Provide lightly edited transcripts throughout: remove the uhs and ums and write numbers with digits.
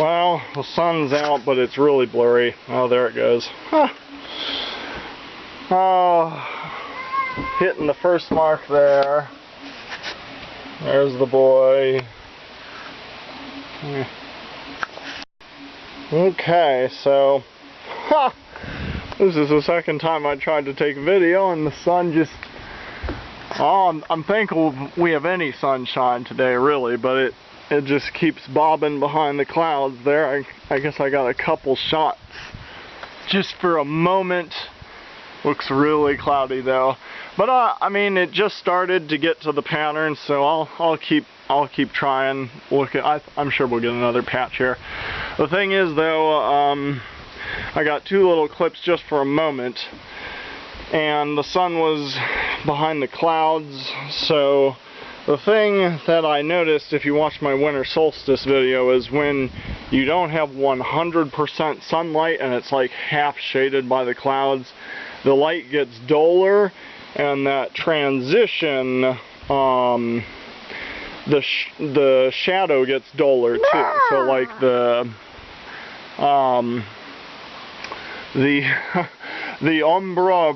Well, the sun's out, but it's really blurry. Oh, there it goes. Huh. Oh, hitting the first mark there. There's the boy. Okay, so, this is the second time I tried to take a video, and the sun just, I'm thankful we have any sunshine today, really, but it just keeps bobbing behind the clouds there. I guess I got a couple shots just for a moment. Looks really cloudy though, but I mean, it just started to get to the pattern, so I'll keep trying. I'm sure we'll get another patch here. The thing is though, I got two little clips just for a moment, and the sun was behind the clouds. So the thing that I noticed, if you watch my winter solstice video, is when you don't have 100% sunlight and it's like half shaded by the clouds, the light gets duller, and that transition, the shadow gets duller too. So like the umbra,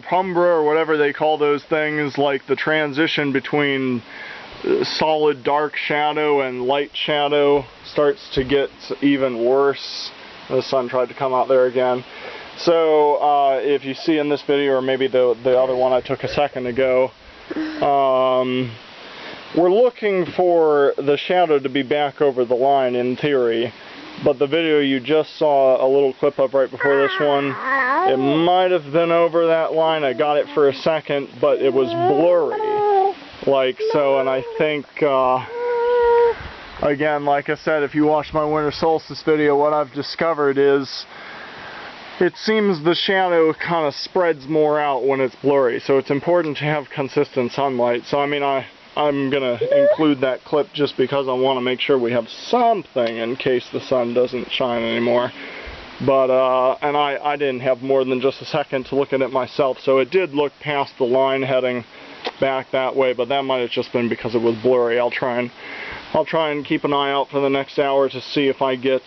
or whatever they call those things, like the transition between solid dark shadow and light shadow starts to get even worse. The sun tried to come out there again. So if you see in this video, or maybe the other one I took a second ago, we're looking for the shadow to be back over the line in theory, but the video you just saw a little clip of right before this one, it might have been over that line. I got it for a second, but it was blurry, like so, and I think, again, like I said, if you watch my winter solstice video, what I've discovered is it seems the shadow kind of spreads more out when it's blurry, so it's important to have consistent sunlight. So I mean, I'm gonna include that clip just because I want to make sure we have something in case the sun doesn't shine anymore. But and I didn't have more than just a second to look at it myself, so it did look past the line heading back that way, but that might have just been because it was blurry. I'll try and keep an eye out for the next hour to see if I get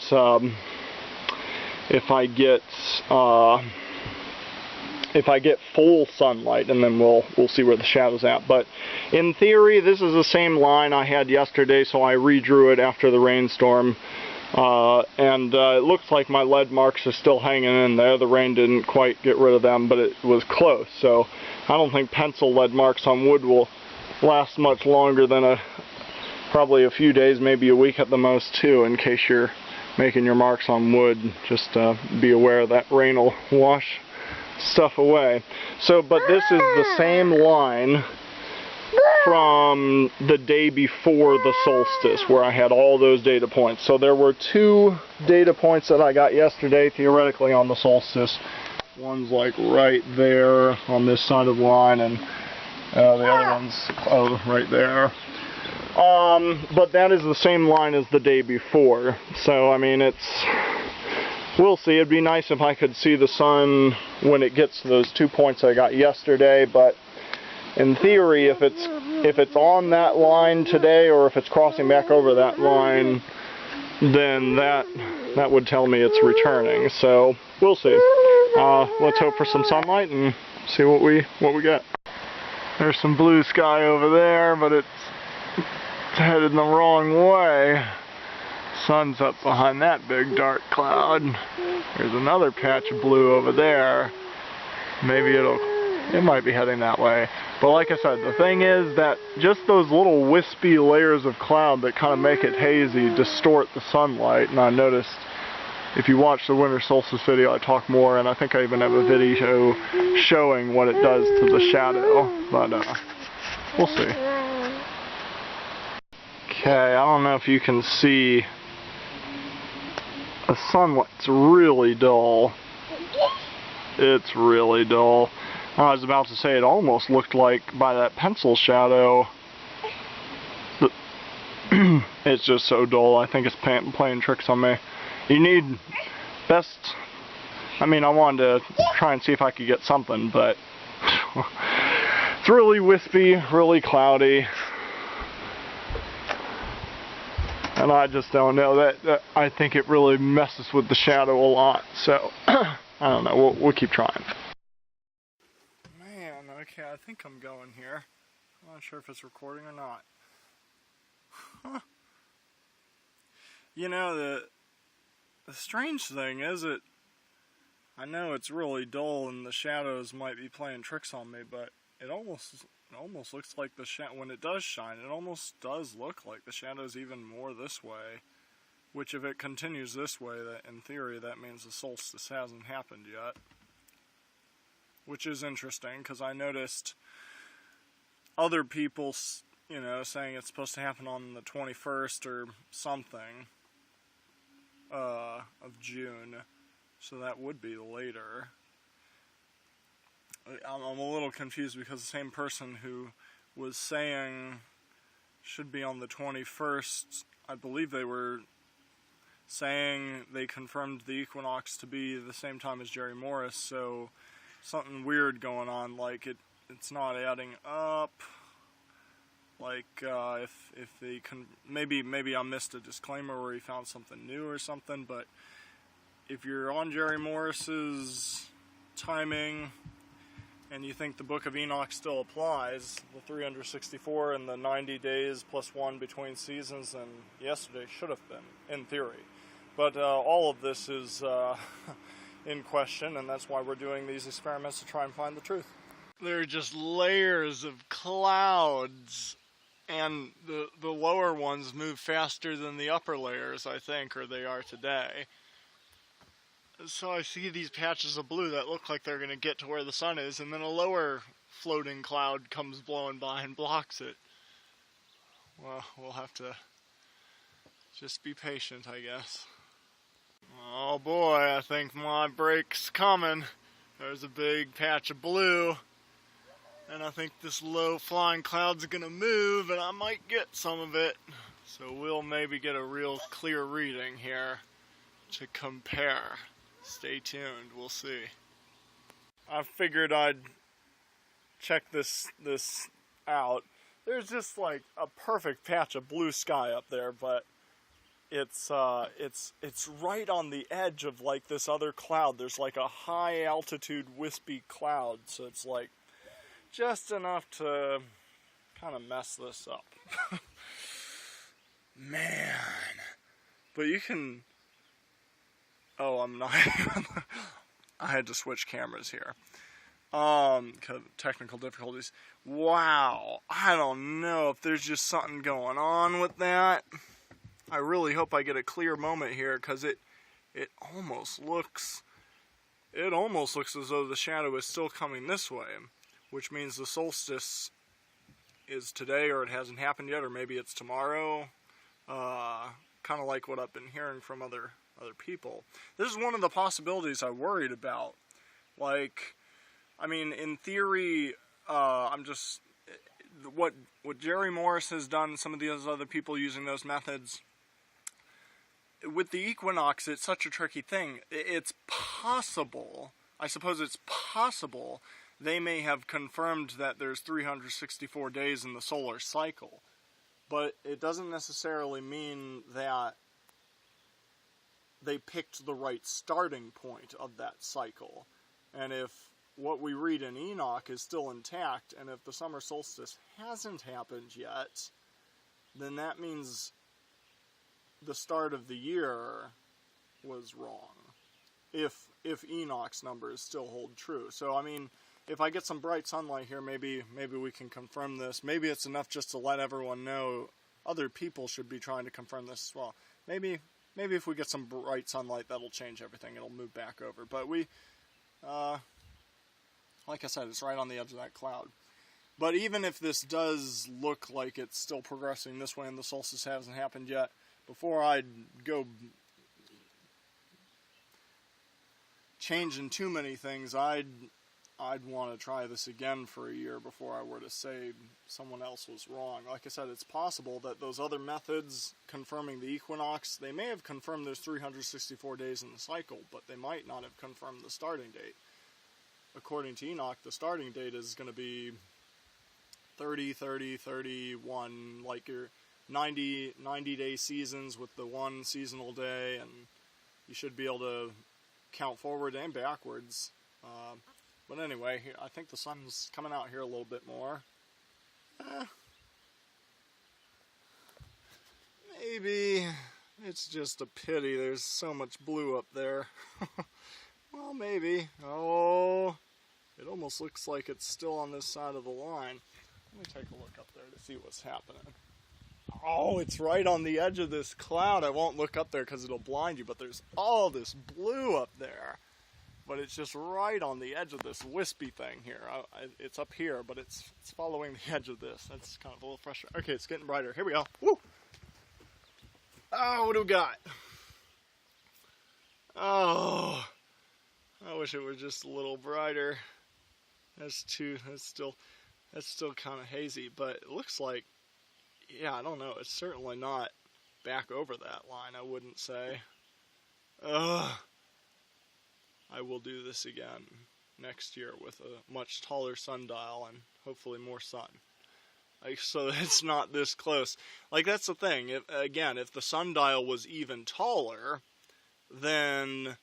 full sunlight, and then we'll see where the shadow's at. But in theory, this is the same line I had yesterday, so I redrew it after the rainstorm. And it looks like my lead marks are still hanging in there. The rain didn't quite get rid of them, but it was close. So I don't think pencil lead marks on wood will last much longer than probably a few days, maybe a week at the most too, in case you're making your marks on wood. Just be aware that rain will wash stuff away. So, but this is the same line from the day before the solstice, where I had all those data points. So there were two data points that I got yesterday, theoretically, on the solstice. One's like right there on this side of the line, and the other one's right there. But that is the same line as the day before. So, I mean, we'll see. It'd be nice if I could see the sun when it gets to those 2 points I got yesterday, but in theory, if it's on that line today, or if it's crossing back over that line, then that would tell me it's returning. So we'll see. Let's hope for some sunlight and see what we get. There's some blue sky over there, but it's headed in the wrong way. Sun's up behind that big dark cloud. There's another patch of blue over there. Maybe it might be heading that way. But like I said, the thing is that just those little wispy layers of cloud that kind of make it hazy distort the sunlight. And I noticed, if you watch the winter solstice video, I talk more, and I think I even have a video showing what it does to the shadow. But we'll see. Okay, I don't know if you can see, the sunlight's really dull. It's really dull. I was about to say it almost looked like, by that pencil shadow, it's just so dull. I think it's playing tricks on me. You need I mean, I wanted to try and see if I could get something, but it's really wispy, really cloudy. And and I just don't know. That I think it really messes with the shadow a lot. So I don't know. We'll keep trying. Man, okay, I think I'm going here. I'm not sure if it's recording or not. Huh. You know, the strange thing is I know it's really dull and the shadows might be playing tricks on me, but it almost looks like when it does shine, it almost does look like the shadow's even more this way. Which, if it continues this way, that in theory that means the solstice hasn't happened yet. Which is interesting, because I noticed other people, you know, saying it's supposed to happen on the 21st or something of June. So that would be later. I'm a little confused because the same person who was saying should be on the 21st, I believe they were saying they confirmed the equinox to be the same time as Jerry Morris, so something weird going on, like it's not adding up. Like if they maybe I missed a disclaimer where he found something new or something, but if you're on Jerry Morris's timing and you think the Book of Enoch still applies, the 364 and the 90 days plus one between seasons, then yesterday should have been, in theory. But all of this is in question, and that's why we're doing these experiments to try and find the truth. There are just layers of clouds, and the lower ones move faster than the upper layers, I think, or they are today. So I see these patches of blue that look like they're going to get to where the sun is, and then a lower floating cloud comes blowing by and blocks it. Well, we'll have to just be patient, I guess. Oh boy, I think my break's coming. There's a big patch of blue, and I think this low flying cloud's going to move, and I might get some of it. So we'll maybe get a real clear reading here to compare. Stay tuned, we'll see. I figured I'd check this out. There's just like a perfect patch of blue sky up there, but it's right on the edge of like this other cloud. There's like a high altitude wispy cloud, so it's like just enough to kind of mess this up. Man. But you can... Oh, I'm not... I had to switch cameras here. Technical difficulties. Wow. I don't know if there's just something going on with that. I really hope I get a clear moment here, because it almost looks... It almost looks as though the shadow is still coming this way, which means the solstice is today, or it hasn't happened yet, or maybe it's tomorrow. Kind of like what I've been hearing from other people. This is one of the possibilities I worried about. Like, I mean, in theory, I'm just... What Jerry Morris has done, some of these other people using those methods, with the equinox, it's such a tricky thing. It's possible, I suppose it's possible, they may have confirmed that there's 364 days in the solar cycle. But it doesn't necessarily mean that they picked the right starting point of that cycle. And if what we read in Enoch is still intact, and if the summer solstice hasn't happened yet, then that means the start of the year was wrong. If Enoch's numbers still hold true. So, I mean, if I get some bright sunlight here, maybe we can confirm this. Maybe it's enough just to let everyone know other people should be trying to confirm this as well. Maybe if we get some bright sunlight, that'll change everything. It'll move back over. But like I said, it's right on the edge of that cloud. But even if this does look like it's still progressing this way and the solstice hasn't happened yet, before I'd go changing too many things, I'd want to try this again for a year before I were to say someone else was wrong. Like I said, it's possible that those other methods confirming the equinox, they may have confirmed there's 364 days in the cycle, but they might not have confirmed the starting date. According to Enoch, the starting date is going to be 30, 30, 31, like 90-day seasons with the one seasonal day, and you should be able to count forward and backwards. But anyway, I think the sun's coming out here a little bit more. Maybe it's just a pity there's so much blue up there. Well, maybe. Oh, it almost looks like it's still on this side of the line. Let me take a look up there to see what's happening. Oh, it's right on the edge of this cloud. I won't look up there because it'll blind you, but there's all this blue up there. But it's just right on the edge of this wispy thing here. It's up here, but it's following the edge of this. That's kind of a little frustrating. Okay, it's getting brighter. Here we go. Woo! Oh, what do we got? Oh, I wish it were just a little brighter. That's still kind of hazy, but it looks like, yeah, I don't know. It's certainly not back over that line, I wouldn't say. Ugh. I will do this again next year with a much taller sundial and hopefully more sun. Like, so it's not this close. Like, that's the thing. If the sundial was even taller, then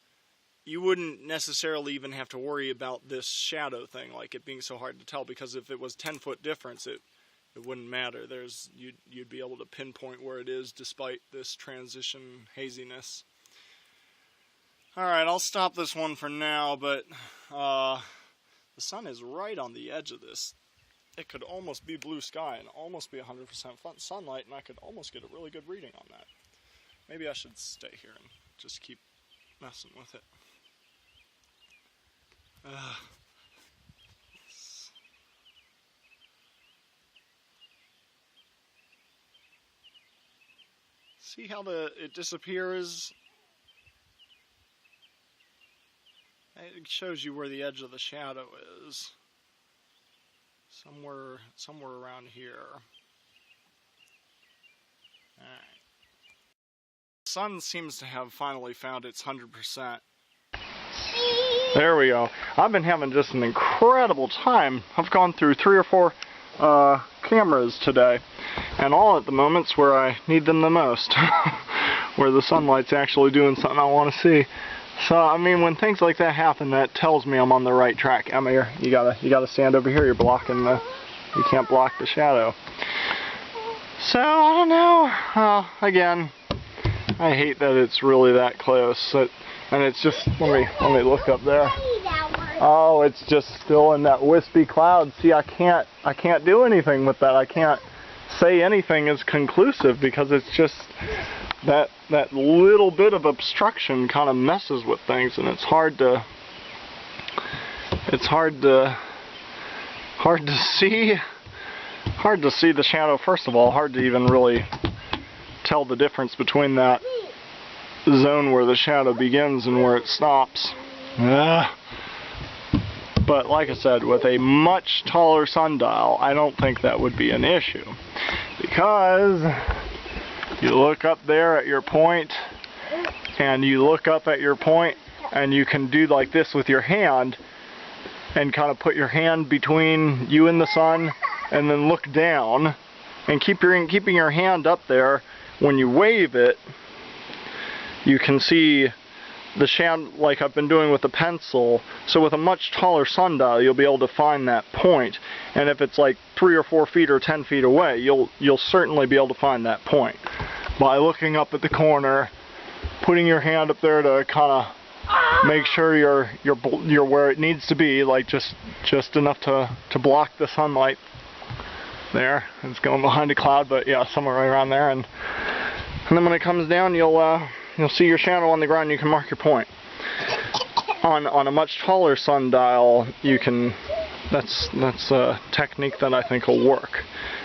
you wouldn't necessarily even have to worry about this shadow thing, like it being so hard to tell, because if it was 10-foot difference, it wouldn't matter. You'd be able to pinpoint where it is despite this transition haziness. Alright, I'll stop this one for now, but the sun is right on the edge of this. It could almost be blue sky and almost be 100% sunlight, and I could almost get a really good reading on that. Maybe I should stay here and just keep messing with it. See how it disappears? It shows you where the edge of the shadow is. Somewhere around here. Alright. The sun seems to have finally found its 100%. There we go. I've been having just an incredible time. I've gone through 3 or 4 cameras today, and all at the moments where I need them the most. Where the sunlight's actually doing something I want to see. So, I mean, when things like that happen, that tells me I'm on the right track. I'm here. You gotta stand over here. You're blocking you can't block the shadow. So, I don't know. Again, I hate that it's really that close. And it's just, let me look up there. Oh, it's just still in that wispy cloud. See, I can't do anything with that. I can't say anything is conclusive because it's just that little bit of obstruction kind of messes with things, and it's hard to see the shadow. First of all, hard to even really tell the difference between that zone where the shadow begins and where it stops. But like I said, with a much taller sundial, I don't think that would be an issue, because you look up there at your point, and you look up at your point, and you can do like this with your hand, and kind of put your hand between you and the sun, and then look down, and keeping your hand up there. When you wave it, you can see the shadow, like I've been doing with the pencil. So with a much taller sundial, you'll be able to find that point, and if it's like 3 or 4 feet or 10 feet away, you'll certainly be able to find that point by looking up at the corner, putting your hand up there to kind of make sure you're where it needs to be, like just enough to block the sunlight. There, it's going behind a cloud, but yeah, somewhere right around there, and then when it comes down, you'll see your shadow on the ground. You can mark your point. On a much taller sundial, you can. That's a technique that I think will work,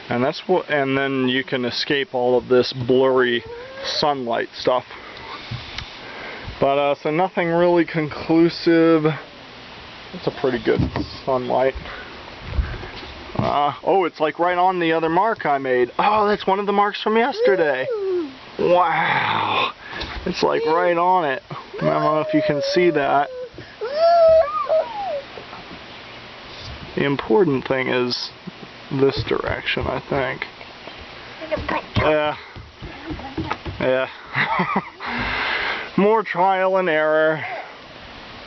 and then you can escape all of this blurry sunlight stuff. But so nothing really conclusive. It's a pretty good sunlight. Oh, it's like right on the other mark I made. Oh, that's one of the marks from yesterday. Wow. It's like right on it. I don't know if you can see that. The important thing is this direction, I think. Yeah. More trial and error.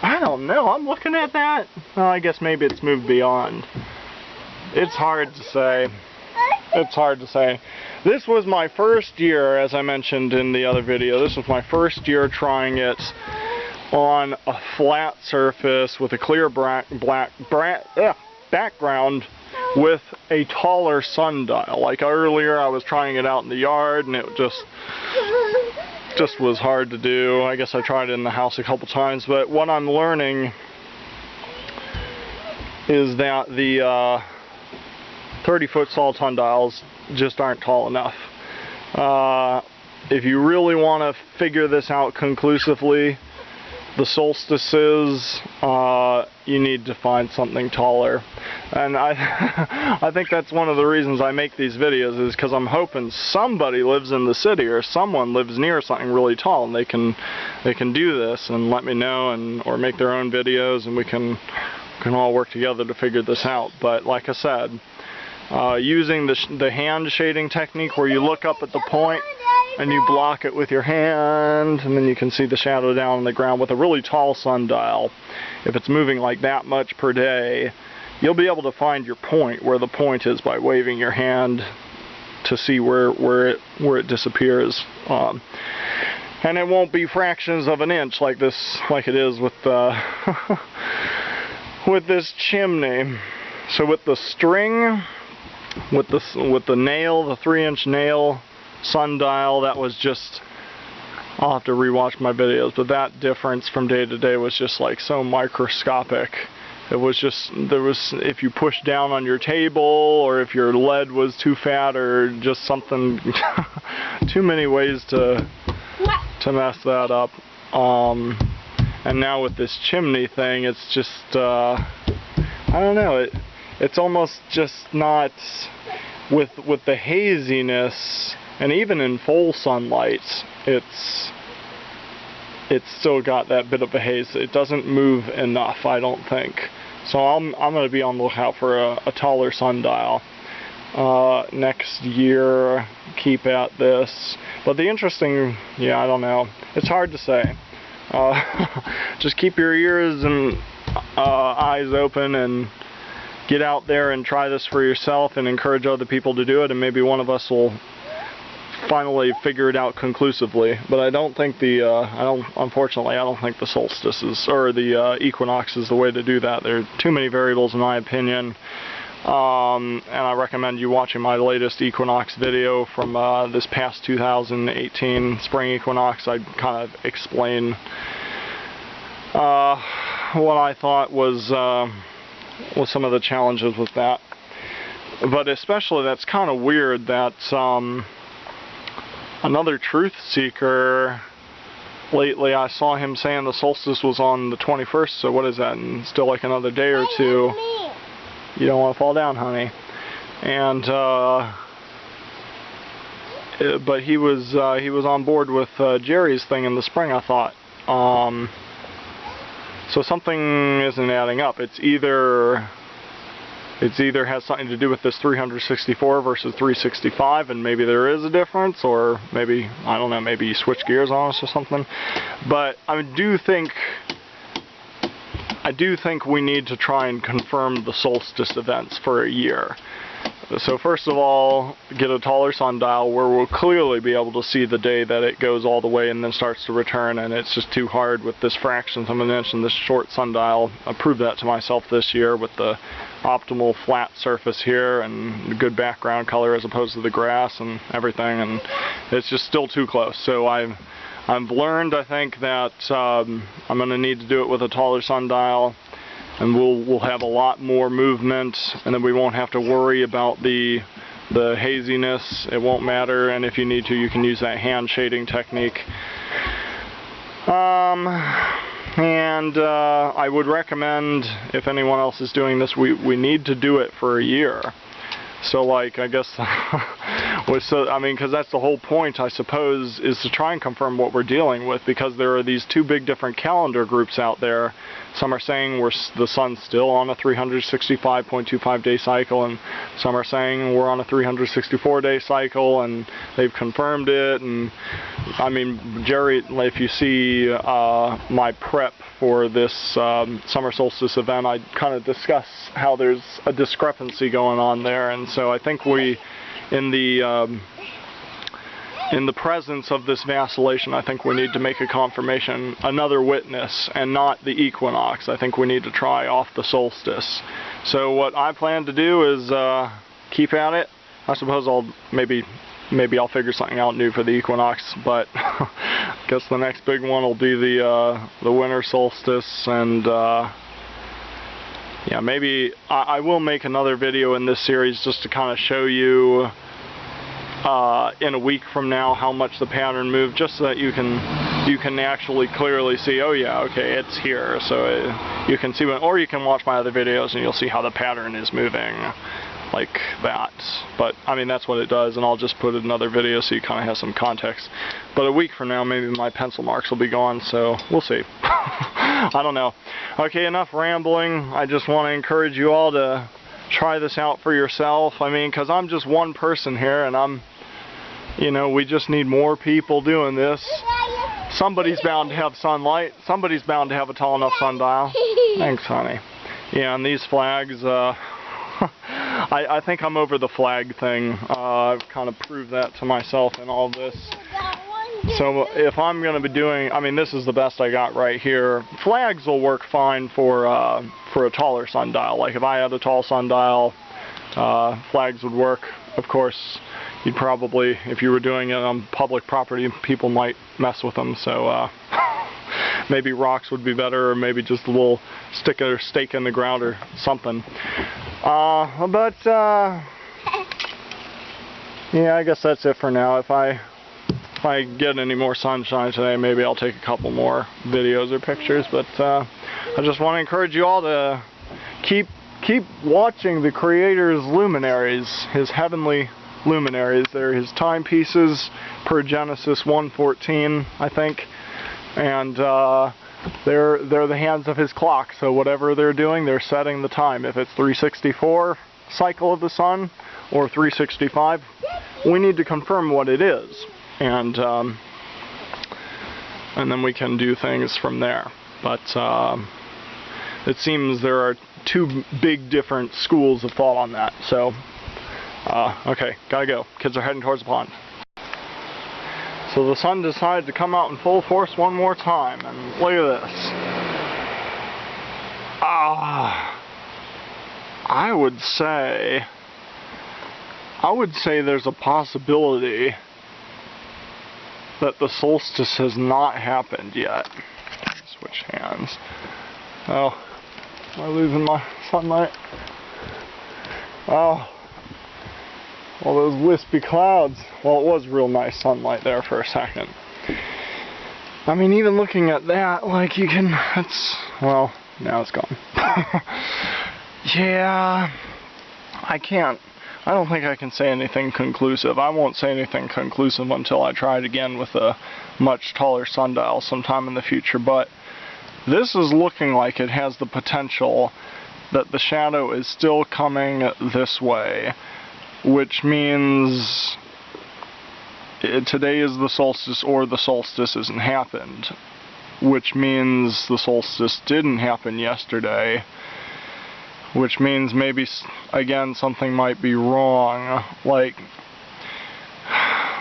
I don't know. I'm looking at that. Well, I guess maybe it's moved beyond. It's hard to say. It's hard to say. This was my first year, as I mentioned in the other video. This was my first year trying it on a flat surface with a clear background with a taller sundial. Like earlier, I was trying it out in the yard, and it just was hard to do. I guess I tried it in the house a couple times, but what I'm learning is that the 30-foot salt sundials just aren't tall enough. If you really want to figure this out conclusively, the solstices, you need to find something taller. And I think that's one of the reasons I make these videos, is because I'm hoping somebody lives in the city or someone lives near something really tall, and they can do this and let me know, or make their own videos, and we can all work together to figure this out. But like I said, using the hand shading technique, where you look up at the point and you block it with your hand, and then you can see the shadow down on the ground with a really tall sundial. If it's moving like that much per day, you'll be able to find your point, where the point is, by waving your hand to see where it disappears. And it won't be fractions of an inch like it is with with this chimney. So with the string, with the nail, the 3-inch nail sundial, that was just, I'll have to rewatch my videos, but that difference from day to day was just like so microscopic. It was just, if you pushed down on your table, or if your lead was too fat, or just something, too many ways to mess that up. And now with this chimney thing, it's just, I don't know, it's almost just not, with the haziness, and even in full sunlight, it's still got that bit of a haze. It doesn't move enough, I don't think. So I'm going to be on the lookout for a taller sundial next year. Keep at this. But the interesting, I don't know. It's hard to say. Just keep your ears and eyes open, and get out there and try this for yourself, and encourage other people to do it, and maybe one of us will finally figure it out conclusively. But I don't think unfortunately, I don't think the solstices or the equinox is the way to do that. There are too many variables, in my opinion. And I recommend you watching my latest equinox video from this past 2018 spring equinox. I kind of explain what I thought was some of the challenges with that. But especially, that's kind of weird that another truth seeker lately, I saw him saying the solstice was on the 21st, so what is that, and still like another day or two. You don't want to fall down, honey. And but he was on board with Jerry's thing in the spring, I thought. So something isn't adding up. It's either has something to do with this 364 versus 365, and maybe there is a difference, or maybe, I don't know, maybe you switch gears on us or something. But I do think we need to try and confirm the solstice events for a year. So first of all, get a taller sundial where we'll clearly be able to see the day that it goes all the way and then starts to return, and it's just too hard with this fractions of an inch and this short sundial. I proved that to myself this year with the optimal flat surface here and good background color as opposed to the grass and everything, and it's just still too close. So I've learned, I think, that I'm going to need to do it with a taller sundial, and we'll have a lot more movement, and then we won't have to worry about the haziness. It won't matter, and if you need to, you can use that hand shading technique. And I would recommend, if anyone else is doing this, we need to do it for a year. So, like, I guess So, I mean, because that's the whole point, I suppose, is to try and confirm what we're dealing with, because there are these two big different calendar groups out there. Some are saying the sun's still on a 365.25 day cycle, and some are saying we're on a 364 day cycle, and they've confirmed it. And I mean, Jerry, if you see my prep for this summer solstice event, I kind of discuss how there's a discrepancy going on there, and so I think we, in the presence of this vacillation, I think we need to make a confirmation, another witness, and not the equinox. I think we need to try off the solstice. So what I plan to do is keep at it. I suppose maybe I'll figure something out new for the equinox, but I guess the next big one will be the winter solstice, and yeah, maybe I will make another video in this series just to kind of show you in a week from now how much the pattern moved, just so that you can actually clearly see, oh yeah, okay, it's here. So you can see or you can watch my other videos and you'll see how the pattern is moving like that. But I mean, that's what it does, and I'll just put it in another video so you kind of have some context. But a week from now, maybe my pencil marks will be gone, so we'll see. I don't know. Okay, enough rambling. I just want to encourage you all to try this out for yourself. I mean, because I'm just one person here, and we just need more people doing this. Somebody's bound to have sunlight. Somebody's bound to have a tall enough sundial. Thanks, honey. Yeah, and these flags, I think I'm over the flag thing. I've kind of proved that to myself in all this. So if I'm going to be doing, I mean, this is the best I got right here. Flags will work fine for a taller sundial. Like if I had a tall sundial, flags would work. Of course, you'd probably, if you were doing it on public property, people might mess with them. So maybe rocks would be better, or maybe just a little stake in the ground or something. Yeah, I guess that's it for now. If I get any more sunshine today, maybe I'll take a couple more videos or pictures. But I just want to encourage you all to keep watching the Creator's luminaries, His heavenly luminaries. They're His timepieces per Genesis 1:14, I think, and they're the hands of His clock. So whatever they're doing, they're setting the time. If it's 364 cycle of the sun or 365, we need to confirm what it is, and then we can do things from there. But it seems there are two big different schools of thought on that. So okay, gotta go. Kids are heading towards the pond. So the sun decided to come out in full force one more time, and look at this. I would say there's a possibility that the solstice has not happened yet. Switch hands. Oh, am I losing my sunlight? Oh. All those wispy clouds. Well, it was real nice sunlight there for a second. I mean, even looking at that, like you can, well, now it's gone. Yeah, I don't think I can say anything conclusive. I won't say anything conclusive until I try it again with a much taller sundial sometime in the future, but this is looking like it has the potential that the shadow is still coming this way, which means today is the solstice, or the solstice hasn't happened, which means the solstice didn't happen yesterday, which means maybe, again, something might be wrong. Like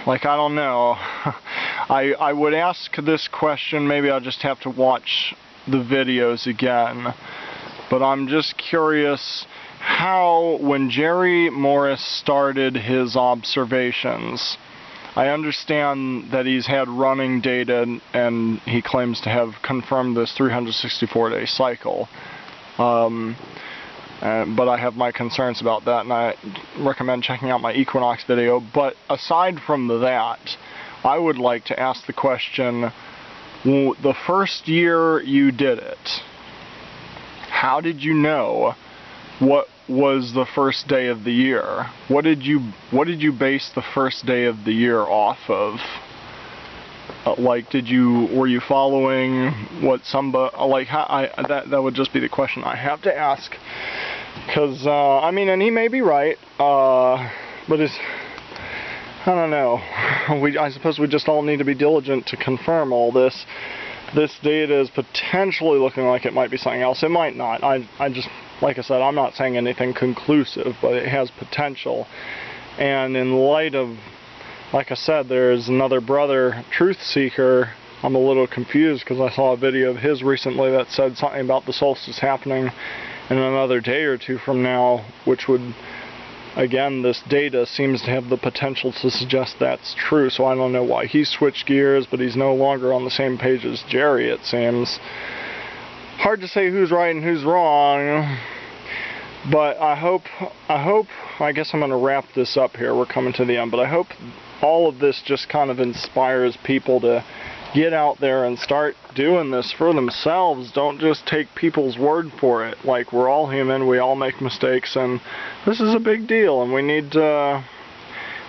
I don't know. I would ask this question, maybe I'll just have to watch the videos again, but I'm just curious how, when Jerry Morris started his observations, I understand that he's had running data and he claims to have confirmed this 364-day cycle. But I have my concerns about that, and I recommend checking out my Equinox video. But aside from that, I would like to ask the question, the first year you did it, how did you know what was the first day of the year? What did you base the first day of the year off of? Like, were you following what somebody, like, that would just be the question I have to ask. Because, I mean, and he may be right, but it's, I don't know. I suppose we just all need to be diligent to confirm all this. This data is potentially looking like it might be something else. It might not. I just, like I said, I'm not saying anything conclusive, but it has potential. And in light of, like I said, there's another brother, Truth Seeker. I'm a little confused because I saw a video of his recently that said something about the solstice happening in another day or two from now, which would, again, this data seems to have the potential to suggest that's true. So I don't know why he switched gears, but he's no longer on the same page as Jerry, it seems. Hard to say who's right and who's wrong. But I guess I'm going to wrap this up here. We're coming to the end. But I hope all of this just kind of inspires people to get out there and start doing this for themselves. Don't just take people's word for it. Like, we're all human, we all make mistakes, and this is a big deal, and we need to,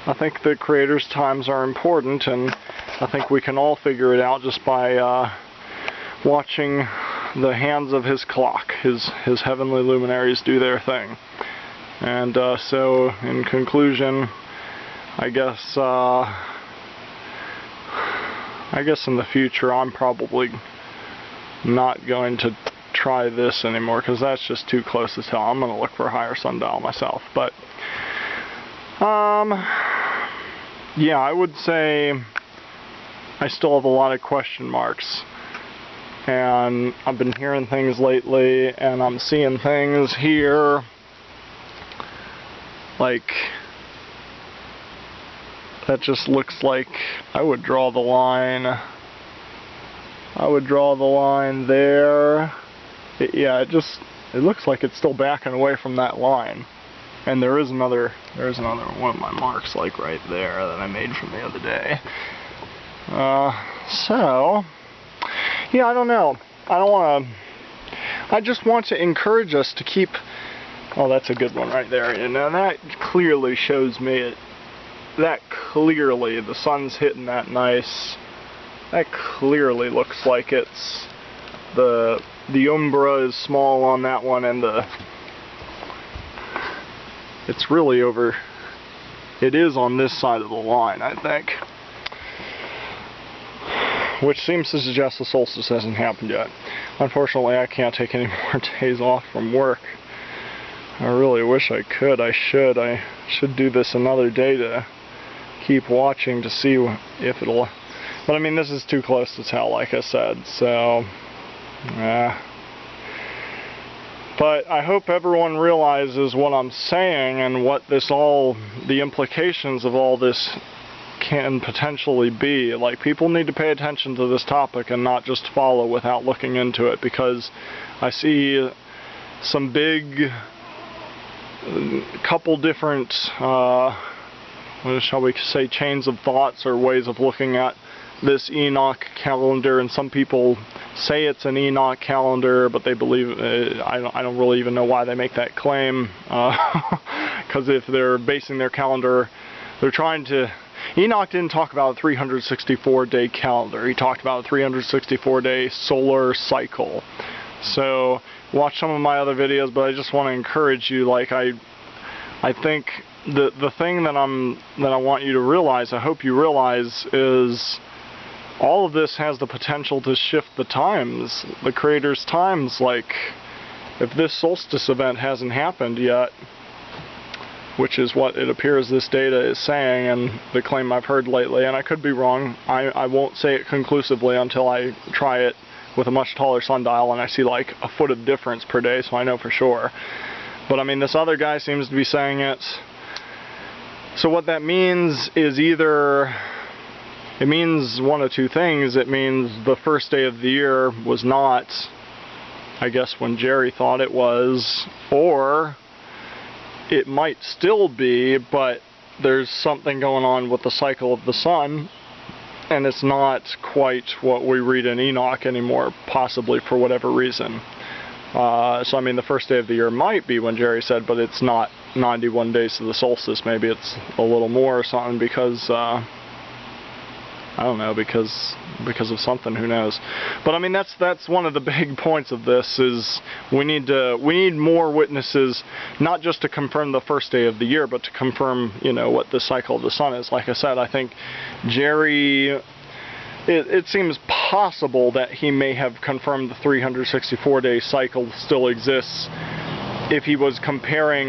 I think the Creator's times are important, and I think we can all figure it out just by watching the hands of his clock, his heavenly luminaries do their thing. And so, in conclusion, I guess in the future I'm probably not going to try this anymore because that's just too close to tell. I'm going to look for a higher sundial myself. But yeah, I would say I still have a lot of question marks, and I've been hearing things lately and I'm seeing things here like that just looks like I would draw the line. I would draw the line there. It looks like it's still backing away from that line. And there's another one of my marks like right there that I made from the other day. So yeah, I don't know. I just want to encourage us to keep. Oh, that's a good one right there. And now that clearly shows me it. That clearly, the sun's hitting that nice. That clearly looks like it's the umbra is small on that one, and it's really over. It is on this side of the line, I think, which seems to suggest the solstice hasn't happened yet. Unfortunately, I can't take any more days off from work. I really wish I could. I should do this another day to keep watching to see if it'll, but I mean, this is too close to tell, like I said, so but I hope everyone realizes what I'm saying and what the implications of all this can potentially be. Like, people need to pay attention to this topic and not just follow without looking into it, because I see some big couple different what shall we say, chains of thoughts or ways of looking at this Enoch calendar, and some people say it's an Enoch calendar, but they believe I don't really even know why they make that claim, because if they're basing their calendar, they're trying to. Enoch didn't talk about a 364-day calendar. He talked about a 364-day solar cycle. So watch some of my other videos, but I just want to encourage you. Like, I think the thing that I want you to realize, I hope you realize, is all of this has the potential to shift the times, the Creator's times. Like, if this solstice event hasn't happened yet, which is what it appears this data is saying, and the claim I've heard lately, and I could be wrong, I won't say it conclusively until I try it with a much taller sundial and I see like a foot of difference per day, so I know for sure. But I mean, this other guy seems to be saying it. So what that means is either it means one of two things. It means the first day of the year was not, I guess, when Jerry thought it was, or it might still be, but there's something going on with the cycle of the sun, and it's not quite what we read in Enoch anymore, possibly for whatever reason. So I mean, the first day of the year might be when Jerry said, but it's not 91 days to the solstice. Maybe it's a little more or something, because I don't know, because of something, who knows. But I mean, that's one of the big points of this, is we need more witnesses, not just to confirm the first day of the year, but to confirm, you know, what the cycle of the sun is. Like I said, I think Jerry, it seems possible that he may have confirmed the 364-day cycle still exists if he was comparing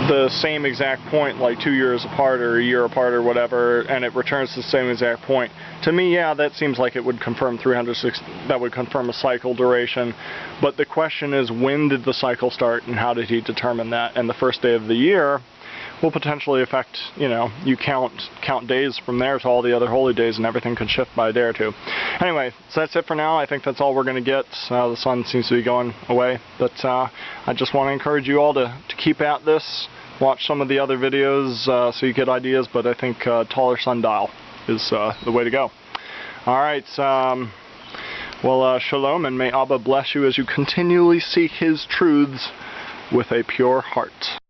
the same exact point, like 2 years apart or a year apart or whatever, and it returns to the same exact point. To me, yeah, that seems like it would confirm 360, that would confirm a cycle duration. But the question is, when did the cycle start, and how did he determine that? And the first day of the year will potentially affect, you know, you count days from there to all the other holy days, and everything could shift by a day or two. Anyway, so that's it for now. I think that's all we're going to get. The sun seems to be going away, but I just want to encourage you all to keep at this. Watch some of the other videos so you get ideas, but I think taller sundial is the way to go. Alright, well, shalom, and may Abba bless you as you continually seek his truths with a pure heart.